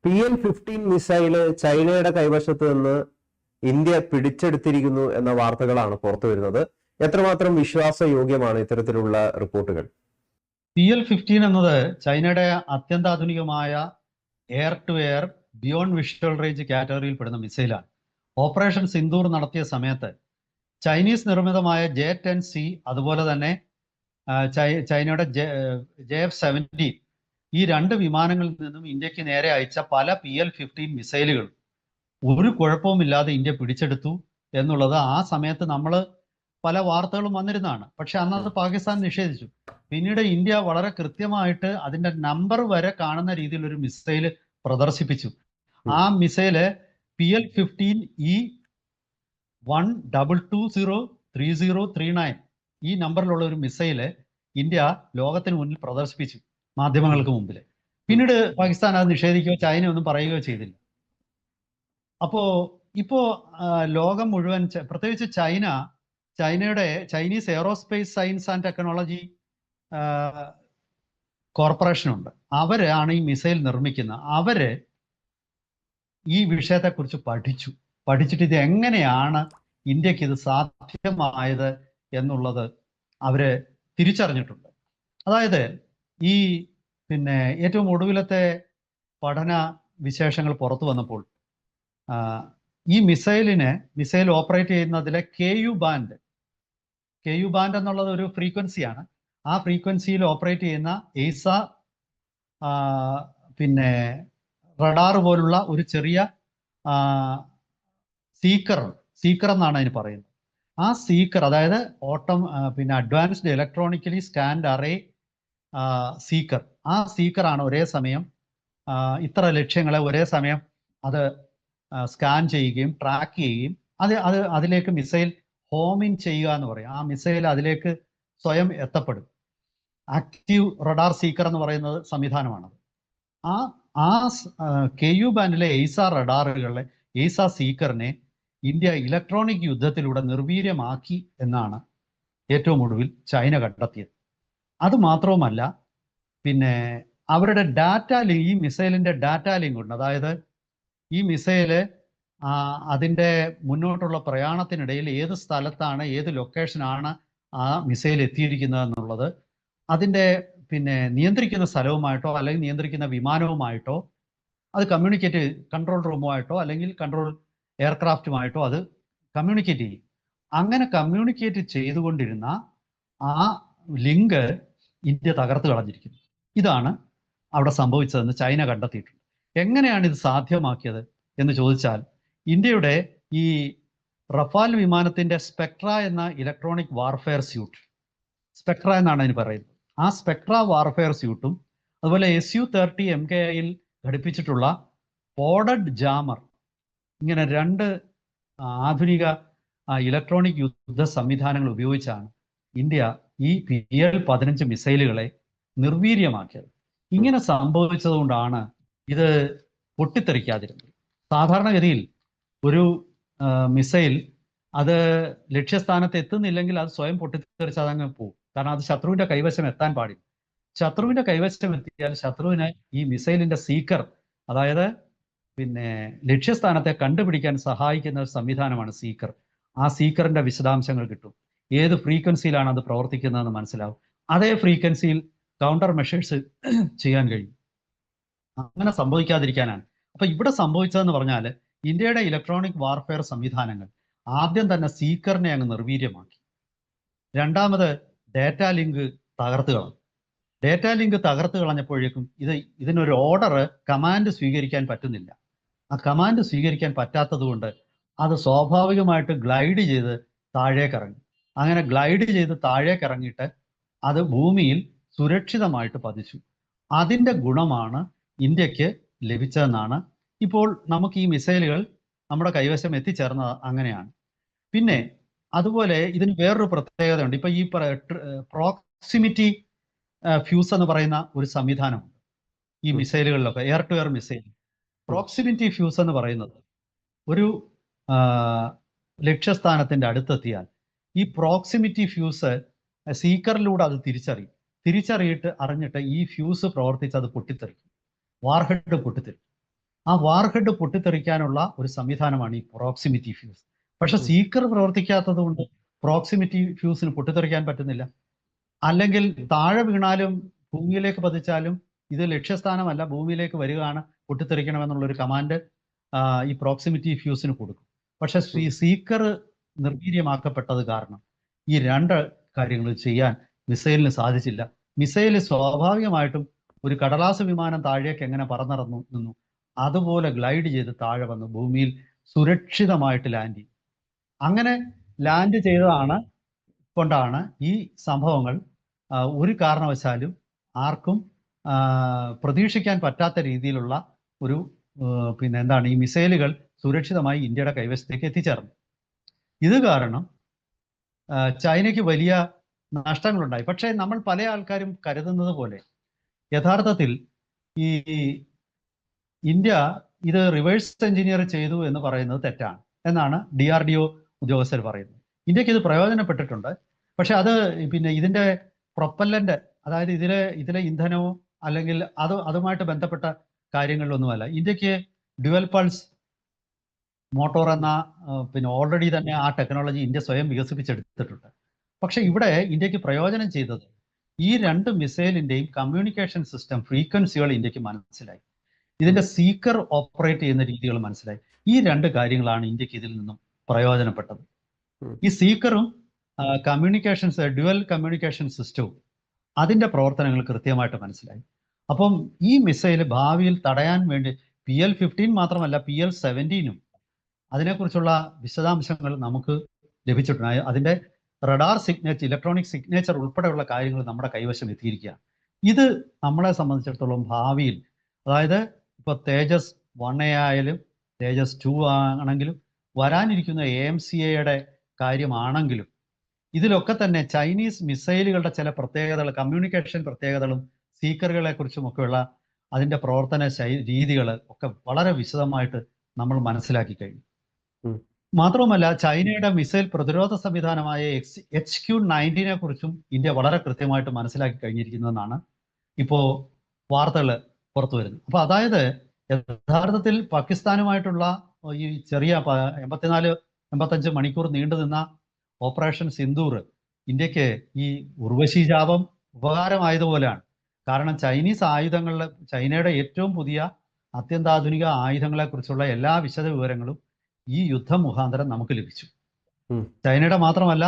PL-15 missile ചൈനയുടെ കൈവശത്ത് നിന്ന് India പിടിച്ചെടുത്തിരിക്കുന്നു എന്ന വാർത്തകളാണ് പുറത്തു വരുന്നത്. എത്രമാത്രം വിശ്വാസയോഗ്യമാണ് ഇത്തരത്തിലുള്ള റിപ്പോർട്ടുകൾ? PL-15 എന്നത് ചൈനയുടെ അത്യന്താധുനികമായ air to air beyond visual range കാറ്റഗറിയിൽ പെടുന്ന മിസൈലാണ്. ഓപ്പറേഷൻ സിന്ദൂർ നടത്തിയ സമയത്ത് ചൈനീസ് നിർമ്മിതമായ J-10C അതുപോലെ തന്നെ ചൈനയുടെ JF-17 ഈ രണ്ട് വിമാനങ്ങളിൽ നിന്നും ഇന്ത്യക്ക് നേരെ അയച്ച പല PL-15 മിസൈലുകൾ ഒരു കുഴപ്പവുമില്ലാതെ ഇന്ത്യ പിടിച്ചെടുത്തു എന്നുള്ളത് ആ സമയത്ത് നമ്മൾ പല വാർത്തകളും വന്നിരുന്നതാണ്. പക്ഷെ അന്നത് പാകിസ്ഥാൻ നിഷേധിച്ചു. പിന്നീട് ഇന്ത്യ വളരെ കൃത്യമായിട്ട് അതിന്റെ നമ്പർ വരെ കാണുന്ന രീതിയിൽ ഒരു മിസൈല് പ്രദർശിപ്പിച്ചു. ആ മിസൈല് PL-15E12203039 ഈ നമ്പറിലുള്ള ഒരു മിസൈല് ഇന്ത്യ ലോകത്തിന് മുന്നിൽ പ്രദർശിപ്പിച്ചു, മാധ്യമങ്ങൾക്ക് മുമ്പിൽ. പിന്നീട് പാകിസ്ഥാൻ അത് നിഷേധിക്കുകയോ ചൈന ഒന്നും പറയുകയോ ചെയ്തില്ല. ഇപ്പോ ലോകം മുഴുവൻ, പ്രത്യേകിച്ച് ചൈനയുടെ Chinese aerospace science and technology corporation ഉണ്ട്. അവരാണ് ഈ മിസൈൽ നിർമ്മിക്കുന്നത്. അവര് ഈ വിഷയത്തെക്കുറിച്ച് പഠിച്ചിട്ട് ഇത് എങ്ങനെയാണ് ഇന്ത്യക്ക് ഇത് സാധ്യമായത് എന്നുള്ളത് അവര് തിരിച്ചറിഞ്ഞിട്ടുണ്ട്. അതായത് ഏറ്റവും ഒടുവിലത്തെ പഠന വിശേഷങ്ങൾ പുറത്തു വന്നപ്പോൾ ഈ മിസൈൽ ഓപ്പറേറ്റ് ചെയ്യുന്നതിലെ KU ബാൻഡ് എന്നുള്ളത് ഒരു ഫ്രീക്വൻസിയാണ്. ആ ഫ്രീക്വൻസിയിൽ ഓപ്പറേറ്റ് ചെയ്യുന്ന എയ്സ റഡാർ പോലുള്ള ഒരു ചെറിയ സീക്കർ എന്നാണ് അതിന് പറയുന്നത്. ആ സീക്കർ, അതായത് advanced electronically scanned array seeker, ആ സീക്കറാണ് ഒരേ സമയം ഇത്ര ലക്ഷ്യങ്ങളെ ഒരേ സമയം അത് സ്കാൻ ചെയ്യുകയും ട്രാക്ക് ചെയ്യുകയും അതിലേക്ക് മിസൈൽ ഹോമിൻ ചെയ്യുക എന്ന് പറയും. ആ മിസൈൽ അതിലേക്ക് സ്വയം എത്തപ്പെടും. ആക്റ്റീവ് റഡാർ സീക്കർ എന്ന് പറയുന്നത് സംവിധാനമാണത്. ആ KU ബാൻഡിലെ എയ്സ സീക്കറിനെ ഇന്ത്യ ഇലക്ട്രോണിക് യുദ്ധത്തിലൂടെ നിർവീര്യമാക്കി എന്നാണ് ഏറ്റവും ഒടുവിൽ ചൈന കണ്ടെത്തിയത്. അതുമാത്രവുമല്ല, അവരുടെ ഈ മിസൈലിന്റെ ഡാറ്റ ലിങ്ക് ഉണ്ട്. അതായത് ഈ മിസൈല് അതിൻ്റെ മുന്നോട്ടുള്ള പ്രയാണത്തിനിടയിൽ ഏത് സ്ഥലത്താണ്, ഏത് ലൊക്കേഷനാണ് ആ മിസൈൽ എത്തിയിരിക്കുന്നത് എന്നുള്ളത് അതിൻ്റെ നിയന്ത്രിക്കുന്ന സ്ഥലവുമായിട്ടോ അല്ലെങ്കിൽ നിയന്ത്രിക്കുന്ന വിമാനവുമായിട്ടോ അത് കൺട്രോൾ റൂമുമായിട്ടോ അല്ലെങ്കിൽ കൺട്രോൾ എയർക്രാഫ്റ്റുമായിട്ടോ അത് കമ്മ്യൂണിക്കേറ്റ് ചെയ്യും. അങ്ങനെ കമ്മ്യൂണിക്കേറ്റ് ചെയ്തുകൊണ്ടിരുന്ന ആ ലിങ്ക് ഇന്ത്യ തകർത്ത് കളഞ്ഞിരിക്കുന്നു. ഇതാണ് അവിടെ സംഭവിച്ചതെന്ന് ചൈന കണ്ടെത്തിയിട്ടുണ്ട്. എങ്ങനെയാണ് ഇത് സാധ്യമാക്കിയത് എന്ന് ചോദിച്ചാൽ, ഇന്ത്യയുടെ ഈ റഫാൽ വിമാനത്തിന്റെ സ്പെക്ട്ര എന്ന ഇലക്ട്രോണിക് വാർഫെയർ സ്യൂട്ട്, സ്പെക്ട്ര എന്നാണ് അതിന് പറയുന്നത്, ആ സ്പെക്ട്ര വാർഫെയർ സ്യൂട്ടും അതുപോലെ Su-30 MKIയിൽ ഘടിപ്പിച്ചിട്ടുള്ള പോഡഡ് ജാമർ, ഇങ്ങനെ രണ്ട് ആധുനിക ഇലക്ട്രോണിക് യുദ്ധ സംവിധാനങ്ങൾ ഉപയോഗിച്ചാണ് ഇന്ത്യ ഈ PL-15 മിസൈലുകളെ നിർവീര്യമാക്കിയത്. ഇങ്ങനെ സംഭവിച്ചതുകൊണ്ടാണ് ഇത് പൊട്ടിത്തെറിക്കാതിരുന്നത്. സാധാരണഗതിയിൽ ഒരു മിസൈൽ അത് ലക്ഷ്യസ്ഥാനത്ത് എത്തുന്നില്ലെങ്കിൽ അത് സ്വയം പൊട്ടിത്തെറിച്ച് അതങ്ങ് പോകും. കാരണം അത് ശത്രുവിന്റെ കൈവശം എത്താൻ പാടില്ല. ശത്രുവിന്റെ കൈവശം എത്തിയാൽ ശത്രുവിന് ഈ മിസൈലിന്റെ സീക്കർ, അതായത് ലക്ഷ്യസ്ഥാനത്തെ കണ്ടുപിടിക്കാൻ സഹായിക്കുന്ന ഒരു സംവിധാനമാണ് സീക്കർ. ആ സീക്കറിന്റെ വിശദാംശങ്ങൾ കിട്ടും. ഏത് ഫ്രീക്വൻസിയിലാണ് അത് പ്രവർത്തിക്കുന്നതെന്ന് മനസ്സിലാവും. അതേ ഫ്രീക്വൻസിയിൽ കൗണ്ടർ മെഷേഴ്സ് ചെയ്യാൻ കഴിയും. അങ്ങനെ സംഭവിക്കാതിരിക്കാനാണ്. അപ്പൊ ഇവിടെ സംഭവിച്ചതെന്ന് പറഞ്ഞാൽ, ഇന്ത്യയുടെ ഇലക്ട്രോണിക് വാർഫെയർ സംവിധാനങ്ങൾ ആദ്യം തന്നെ സീക്കറിനെ അങ്ങ് നിർവീര്യമാക്കി. രണ്ടാമത് ഡേറ്റ ലിങ്ക് തകർത്ത് കളഞ്ഞു. ഡേറ്റ ലിങ്ക് തകർത്ത് കളഞ്ഞപ്പോഴേക്കും ഇതിനൊരു ഓർഡർ, കമാൻഡ് സ്വീകരിക്കാൻ പറ്റുന്നില്ല. ആ കമാൻഡ് സ്വീകരിക്കാൻ പറ്റാത്തത് കൊണ്ട് അത് സ്വാഭാവികമായിട്ട് ഗ്ലൈഡ് ചെയ്ത് താഴേക്കിറങ്ങി. അങ്ങനെ ഗ്ലൈഡ് ചെയ്ത് താഴേക്കിറങ്ങിയിട്ട് അത് ഭൂമിയിൽ സുരക്ഷിതമായിട്ട് പതിച്ചു. അതിൻ്റെ ഗുണമാണ് ഇന്ത്യക്ക് ലഭിച്ചതെന്നാണ് ഇപ്പോൾ നമുക്ക് ഈ മിസൈലുകൾ നമ്മുടെ കൈവശം എത്തിച്ചേർന്നത് അങ്ങനെയാണ്. പിന്നെ അതുപോലെ ഇതിന് വേറൊരു പ്രത്യേകതയുണ്ട്. ഇപ്പൊ ഈ പ്രോക്സിമിറ്റി ഫ്യൂസ് എന്ന് പറയുന്ന ഒരു സംവിധാനമുണ്ട് ഈ മിസൈലുകളിലൊക്കെ, air to air missile. Proximity fuse എന്ന് പറയുന്നത് ഒരു ലക്ഷ്യസ്ഥാനത്തിന്റെ അടുത്തെത്തിയാൽ ഈ പ്രോക്സിമിറ്റി ഫ്യൂസ് സീക്കറിലൂടെ അത് തിരിച്ചറിഞ്ഞിട്ട് ഈ ഫ്യൂസ് പ്രവർത്തിച്ച് അത് പൊട്ടിത്തെറിക്കും, വാർഹെഡ് പൊട്ടിത്തെറിക്കും. ആ വാർഹെഡ് പൊട്ടിത്തെറിക്കാനുള്ള ഒരു സംവിധാനമാണ് ഈ പ്രോക്സിമിറ്റി ഫ്യൂസ്. പക്ഷെ ഉം. സീക്കർ പ്രവർത്തിക്കാത്തത് കൊണ്ട് പ്രോക്സിമിറ്റി ഫ്യൂസിന് പൊട്ടിത്തെറിക്കാൻ പറ്റുന്നില്ല. അല്ലെങ്കിൽ താഴെ വീണാലും ഭൂമിയിലേക്ക് പതിച്ചാലും ഇത് ലക്ഷ്യസ്ഥാനമല്ല, ഭൂമിയിലേക്ക് വരികയാണ്, പൊട്ടിത്തെറിക്കണമെന്നുള്ള ഒരു കമാൻഡ് ഈ പ്രോക്സിമിറ്റി ഫ്യൂസിന് കൊടുക്കും. പക്ഷെ സീക്കർ നിർവീര്യമാക്കപ്പെട്ടത് കാരണം ഈ രണ്ട് കാര്യങ്ങൾ ചെയ്യാൻ മിസൈലിന് സാധിച്ചില്ല. മിസൈൽ സ്വാഭാവികമായിട്ടും ഒരു കടലാസ് വിമാനം താഴേക്ക് എങ്ങനെ പറന്നിറന്നു നിന്നു അതുപോലെ ഗ്ലൈഡ് ചെയ്ത് താഴെ വന്ന് ഭൂമിയിൽ സുരക്ഷിതമായിട്ട് ലാൻഡ് ചെയ്തു. അങ്ങനെ ലാൻഡ് ചെയ്തതാണ് കൊണ്ടാണ് ഈ സംഭവങ്ങൾ ഒരു കാരണവശാലും ആർക്കും പ്രതീക്ഷിക്കാൻ പറ്റാത്ത രീതിയിലുള്ള ഒരു പിന്നെ എന്താണ് ഈ മിസൈലുകൾ സുരക്ഷിതമായി ഇന്ത്യയുടെ കൈവശത്തേക്ക് എത്തിച്ചേർന്നു. ഇത് കാരണം ചൈനയ്ക്ക് വലിയ നഷ്ടങ്ങളുണ്ടായി. പക്ഷേ നമ്മൾ പല ആൾക്കാരും കരുതുന്നത് പോലെ യഥാർത്ഥത്തിൽ ഈ ഇന്ത്യ ഇത് റിവേഴ്സ് എഞ്ചിനീയർ ചെയ്തു എന്ന് പറയുന്നത് തെറ്റാണ് എന്നാണ് DRDO ഉദ്യോഗസ്ഥർ പറയുന്നത്. ഇന്ത്യക്ക് ഇത് പ്രയോജനപ്പെട്ടിട്ടുണ്ട്. പക്ഷെ അത് പിന്നെ ഇതിന്റെ പ്രൊപ്പല്ലന്റ്, അതായത് ഇതിലെ ഇന്ധനവും അല്ലെങ്കിൽ അതുമായിട്ട് ബന്ധപ്പെട്ട കാര്യങ്ങളിലൊന്നുമല്ല. ഇന്ത്യക്ക് ഡ്യുവൽ പൾസ് മോട്ടോർ എന്ന പിന്നെ ഓൾറെഡി തന്നെ ആ ടെക്നോളജി ഇന്ത്യ സ്വയം വികസിപ്പിച്ചെടുത്തിട്ടുണ്ട്. പക്ഷെ ഇവിടെ ഇന്ത്യക്ക് പ്രയോജനം ചെയ്തത് ഈ രണ്ട് മിസൈലിന്റെയും കമ്മ്യൂണിക്കേഷൻ സിസ്റ്റം ഫ്രീക്വൻസികൾ ഇന്ത്യക്ക് മനസ്സിലായി, ഇതിന്റെ സീക്കർ ഓപ്പറേറ്റ് ചെയ്യുന്ന രീതികൾ മനസ്സിലായി. ഈ രണ്ട് കാര്യങ്ങളാണ് ഇന്ത്യക്ക് ഇതിൽ നിന്നും പ്രയോജനപ്പെട്ടത്. ഈ സീക്കറും ഡ്യുവൽ കമ്മ്യൂണിക്കേഷൻ സിസ്റ്റവും അതിന്റെ പ്രവർത്തനങ്ങൾ കൃത്യമായിട്ട് മനസ്സിലായി. അപ്പം ഈ മിസൈൽ ഭാവിയിൽ തടയാൻ വേണ്ടി PL-15 മാത്രമല്ല PL-17ഉം അതിനെക്കുറിച്ചുള്ള വിശദാംശങ്ങൾ നമുക്ക് ലഭിച്ചിട്ടുണ്ട്. അതിന്റെ റഡാർ സിഗ്നേച്ചർ, ഇലക്ട്രോണിക് സിഗ്നേച്ചർ ഉൾപ്പെടെയുള്ള കാര്യങ്ങൾ നമ്മുടെ കൈവശം എത്തിയിരിക്കുകയാണ്. ഇത് നമ്മളെ സംബന്ധിച്ചിടത്തോളം ഭാവിയിൽ, അതായത് ഇപ്പോൾ തേജസ് 1A ആയാലും തേജസ് 2 ആണെങ്കിലും വരാനിരിക്കുന്ന AMCAയുടെ കാര്യമാണെങ്കിലും ഇതിലൊക്കെ തന്നെ ചൈനീസ് മിസൈലുകളുടെ ചില പ്രത്യേകതകൾ, കമ്മ്യൂണിക്കേഷൻ പ്രത്യേകതകളും സീക്കറുകളെ കുറിച്ചുമൊക്കെയുള്ള അതിന്റെ പ്രവർത്തന രീതികൾ ഒക്കെ വളരെ വിശദമായിട്ട് നമ്മൾ മനസ്സിലാക്കി കഴിഞ്ഞു. മാത്രവുമല്ല ചൈനയുടെ മിസൈൽ പ്രതിരോധ സംവിധാനമായ HQ-90 കുറിച്ചും ഇന്ത്യ വളരെ കൃത്യമായിട്ട് മനസ്സിലാക്കി കഴിഞ്ഞിരിക്കുന്നതെന്നാണ് ഇപ്പോൾ വാർത്തകൾ പുറത്തു വരുന്നത്. അപ്പൊ അതായത് യഥാർത്ഥത്തിൽ പാകിസ്ഥാനുമായിട്ടുള്ള ഈ ചെറിയ 84-85 മണിക്കൂർ നീണ്ടു നിന്ന ഓപ്പറേഷൻ സിന്ദൂർ ഇന്ത്യക്ക് ഈ ഉർവശി ജാപം ഉപകാരമായതുപോലെയാണ്. കാരണം ചൈനീസ് ആയുധങ്ങളുടെ, ചൈനയുടെ ഏറ്റവും പുതിയ അത്യന്താധുനിക ആയുധങ്ങളെ കുറിച്ചുള്ള എല്ലാ വിശദ വിവരങ്ങളും ഈ യുദ്ധം മുഖാന്തരം നമുക്ക് ലഭിച്ചു. ചൈനയുടെ മാത്രമല്ല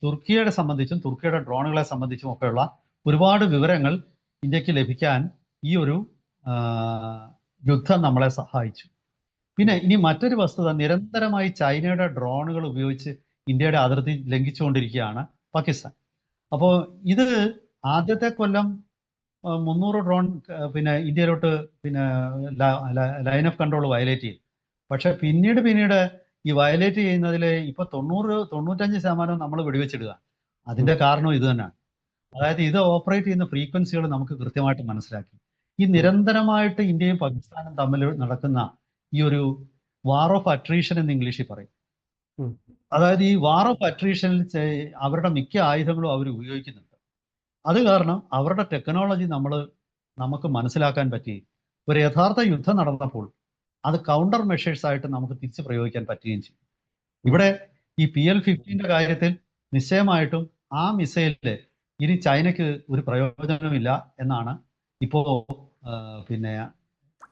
തുർക്കിയെ സംബന്ധിച്ചും തുർക്കിയുടെ ഡ്രോണുകളെ സംബന്ധിച്ചും ഒക്കെയുള്ള ഒരുപാട് വിവരങ്ങൾ ഇന്ത്യക്ക് ലഭിക്കാൻ ഈ ഒരു യുദ്ധം നമ്മളെ സഹായിച്ചു. പിന്നെ ഇനി മറ്റൊരു വസ്തുത, നിരന്തരമായി ചൈനയുടെ ഡ്രോണുകൾ ഉപയോഗിച്ച് ഇന്ത്യയുടെ അതിർത്തി ലംഘിച്ചുകൊണ്ടിരിക്കുകയാണ് പാകിസ്ഥാൻ. അപ്പോൾ ഇത് ആദ്യത്തെ കൊല്ലം 300 ഡ്രോൺ പിന്നെ ഇന്ത്യയിലോട്ട് പിന്നെ ലൈൻ ഓഫ് കൺട്രോൾ വയലേറ്റ് ചെയ്തു. പക്ഷെ പിന്നീട് ഈ വയലേറ്റ് ചെയ്യുന്നതിൽ ഇപ്പൊ 90-95% നമ്മൾ വെടിവെച്ചിടുക. അതിന്റെ കാരണം ഇത് തന്നെയാണ്. അതായത് ഇത് ഓപ്പറേറ്റ് ചെയ്യുന്ന ഫ്രീക്വൻസികൾ നമുക്ക് കൃത്യമായിട്ട് മനസ്സിലാക്കി. ഈ നിരന്തരമായിട്ട് ഇന്ത്യയും പാകിസ്ഥാനും തമ്മിൽ നടക്കുന്ന ഈ ഒരു വാർ ഓഫ് അട്രീഷൻ എന്ന് ഇംഗ്ലീഷിൽ പറയും. അതായത് ഈ വാർ ഓഫ് അട്രീഷനിൽ അവരുടെ മിക്ക ആയുധങ്ങളും അവർ ഉപയോഗിക്കുന്നുണ്ട്. അത് കാരണം അവരുടെ ടെക്നോളജി നമുക്ക് മനസ്സിലാക്കാൻ പറ്റി. ഒരു യഥാർത്ഥ യുദ്ധം നടന്നപ്പോൾ അത് കൗണ്ടർ മെഷേഴ്സ് ആയിട്ട് നമുക്ക് തിരിച്ച് പ്രയോഗിക്കാൻ പറ്റുകയും ചെയ്യും. ഇവിടെ ഈ PL-15 കാര്യത്തിൽ നിശ്ചയമായിട്ടും ആ മിസൈലില് ഇനി ചൈനയ്ക്ക് ഒരു പ്രയോജനമില്ല എന്നാണ് ഇപ്പോ പിന്നെ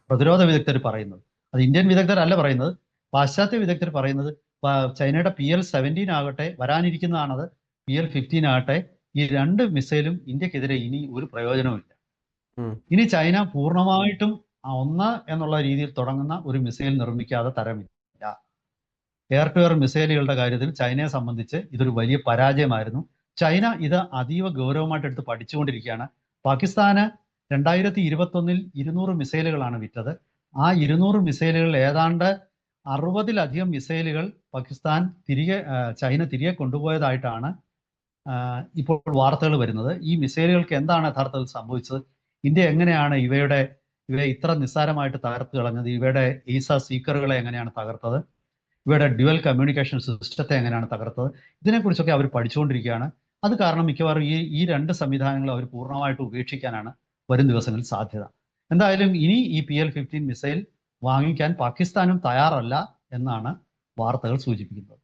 പ്രതിരോധ വിദഗ്ധർ പറയുന്നത്. അത് ഇന്ത്യൻ വിദഗ്ധരല്ല പറയുന്നത്, പാശ്ചാത്യ വിദഗ്ധർ പറയുന്നത്. ചൈനയുടെ PL-17 ആകട്ടെ, വരാനിരിക്കുന്നതാണത് PL-15 ആകട്ടെ, ഈ രണ്ട് മിസൈലും ഇന്ത്യക്കെതിരെ ഇനി ഒരു പ്രയോജനവുമില്ല. ഇനി ചൈന പൂർണ്ണമായിട്ടും 1 എന്നുള്ള രീതിയിൽ തുടങ്ങുന്ന ഒരു മിസൈൽ നിർമ്മിക്കാതെ തരമില്ല. എയർ ടു എയർ മിസൈലുകളുടെ കാര്യത്തിൽ ചൈനയെ സംബന്ധിച്ച് ഇതൊരു വലിയ പരാജയമായിരുന്നു. ചൈന ഇത് അതീവ ഗൗരവമായിട്ട് എടുത്ത് പഠിച്ചുകൊണ്ടിരിക്കുകയാണ്. പാകിസ്ഥാന് 2021 200 മിസൈലുകളാണ് വിറ്റത്. ആ 200 മിസൈലുകൾ ഏതാണ്ട് 60-ലധികം മിസൈലുകൾ ചൈന തിരികെ കൊണ്ടുപോയതായിട്ടാണ് ഇപ്പോൾ വാർത്തകൾ വരുന്നത്. ഈ മിസൈലുകൾക്ക് എന്താണ് യഥാർത്ഥത്തിൽ സംഭവിച്ചത്? ഇന്ത്യ എങ്ങനെയാണ് ഇവയെ ഇത്ര നിസ്സാരമായിട്ട് തകർത്ത് കളഞ്ഞത്? ഇവയുടെ സീക്കറുകളെ എങ്ങനെയാണ് തകർത്തത്? ഇവയുടെ ഡ്യുവൽ കമ്മ്യൂണിക്കേഷൻ സിസ്റ്റത്തെ എങ്ങനെയാണ് തകർത്തത്? ഇതിനെക്കുറിച്ചൊക്കെ അവർ പഠിച്ചുകൊണ്ടിരിക്കുകയാണ്. അത് കാരണം മിക്കവാറും ഈ രണ്ട് സംവിധാനങ്ങൾ അവർ പൂർണ്ണമായിട്ട് ഉപേക്ഷിക്കാനാണ് വരും ദിവസങ്ങളിൽ സാധ്യത. എന്തായാലും ഇനി ഈ PL-15 മിസൈൽ വാങ്ങിക്കാൻ പാകിസ്ഥാനും തയ്യാറല്ല എന്നാണ് വാർത്തകൾ സൂചിപ്പിക്കുന്നത്.